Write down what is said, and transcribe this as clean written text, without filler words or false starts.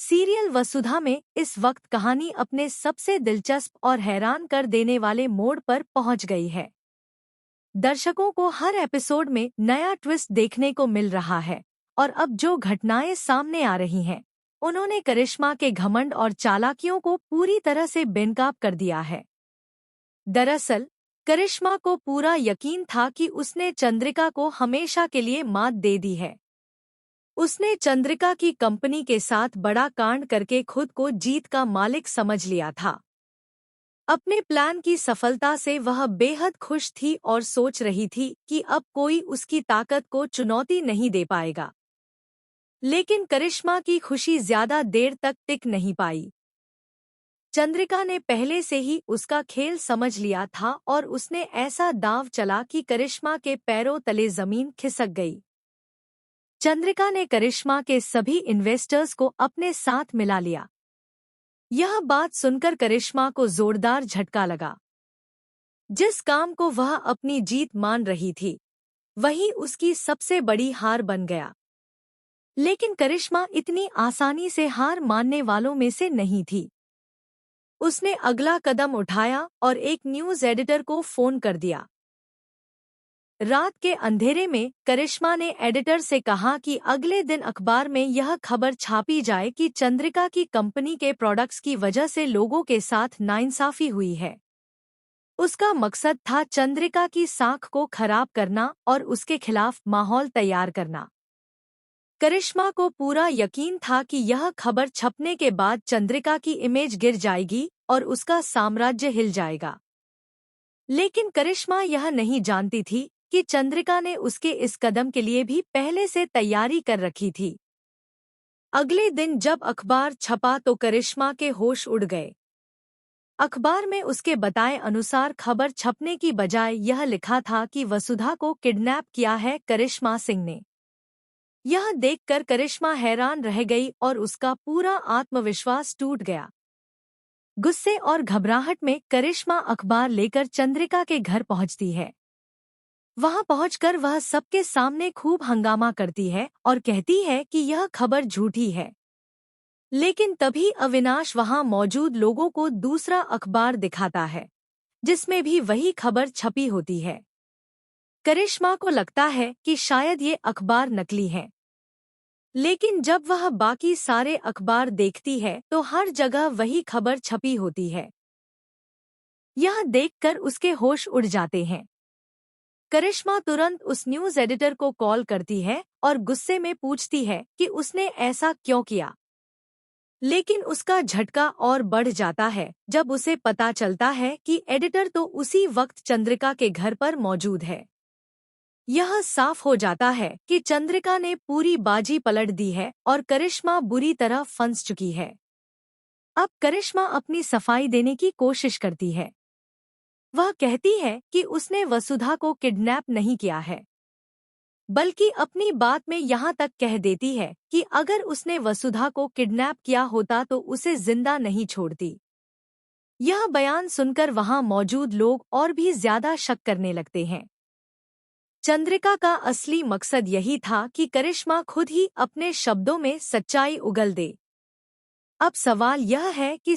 Serial वसुधा में इस वक्त कहानी अपने सबसे दिलचस्प और हैरान कर देने वाले मोड़ पर पहुंच गई है। दर्शकों को हर एपिसोड में नया ट्विस्ट देखने को मिल रहा है और अब जो घटनाएं सामने आ रही हैं, उन्होंने करिश्मा के घमंड और चालाकियों को पूरी तरह से बेनकाब कर दिया है। दरअसल, करिश्मा को पूरा यकीन था कि उसने चंद्रिका को हमेशा के लिए मात दे दी है। उसने चंद्रिका की कंपनी के साथ बड़ा कांड करके खुद को जीत का मालिक समझ लिया था। अपने प्लान की सफलता से वह बेहद खुश थी और सोच रही थी कि अब कोई उसकी ताकत को चुनौती नहीं दे पाएगा। लेकिन करिश्मा की खुशी ज्यादा देर तक टिक नहीं पाई। चंद्रिका ने पहले से ही उसका खेल समझ लिया था और उसने ऐसा दांव चला कि करिश्मा के पैरों तले जमीन खिसक गई। चंद्रिका ने करिश्मा के सभी इन्वेस्टर्स को अपने साथ मिला लिया। यह बात सुनकर करिश्मा को जोरदार झटका लगा। जिस काम को वह अपनी जीत मान रही थी, वही उसकी सबसे बड़ी हार बन गया। लेकिन करिश्मा इतनी आसानी से हार मानने वालों में से नहीं थी। उसने अगला कदम उठाया और एक न्यूज़ एडिटर को फोन कर दिया। रात के अंधेरे में करिश्मा ने एडिटर से कहा कि अगले दिन अखबार में यह खबर छापी जाए कि चंद्रिका की कंपनी के प्रोडक्ट्स की वजह से लोगों के साथ नाइंसाफी हुई है। उसका मकसद था चंद्रिका की साख को खराब करना और उसके खिलाफ माहौल तैयार करना। करिश्मा को पूरा यकीन था कि यह खबर छपने के बाद चंद्रिका की इमेज गिर जाएगी और उसका साम्राज्य हिल जाएगा। लेकिन करिश्मा यह नहीं जानती थी कि चंद्रिका ने उसके इस कदम के लिए भी पहले से तैयारी कर रखी थी। अगले दिन जब अखबार छपा तो करिश्मा के होश उड़ गए। अखबार में उसके बताए अनुसार खबर छपने की बजाय यह लिखा था कि वसुधा को किडनैप किया है करिश्मा सिंह ने। यह देखकर करिश्मा हैरान रह गई और उसका पूरा आत्मविश्वास टूट गया। गुस्से और घबराहट में करिश्मा अखबार लेकर चंद्रिका के घर पहुंचती है। वहां पहुंचकर वह सबके सामने खूब हंगामा करती है और कहती है कि यह खबर झूठी है। लेकिन तभी अविनाश वहां मौजूद लोगों को दूसरा अखबार दिखाता है, जिसमें भी वही खबर छपी होती है। करिश्मा को लगता है कि शायद ये अखबार नकली है। लेकिन जब वह बाकी सारे अखबार देखती है तो हर जगह वही खबर छपी होती है। यह देखकर उसके होश उड़ जाते हैं। करिश्मा तुरंत उस न्यूज़ एडिटर को कॉल करती है और गुस्से में पूछती है कि उसने ऐसा क्यों किया। लेकिन उसका झटका और बढ़ जाता है जब उसे पता चलता है कि एडिटर तो उसी वक्त चंद्रिका के घर पर मौजूद है। यह साफ हो जाता है कि चंद्रिका ने पूरी बाजी पलट दी है और करिश्मा बुरी तरह फंस चुकी है। अब करिश्मा अपनी सफाई देने की कोशिश करती है। वह कहती है कि उसने वसुधा को किडनैप नहीं किया है, बल्कि अपनी बात में यहाँ तक कह देती है कि अगर उसने वसुधा को किडनैप किया होता तो उसे जिंदा नहीं छोड़ती। यह बयान सुनकर वहां मौजूद लोग और भी ज्यादा शक करने लगते हैं। चंद्रिका का असली मकसद यही था कि करिश्मा खुद ही अपने शब्दों में सच्चाई उगल दे। अब सवाल यह है कि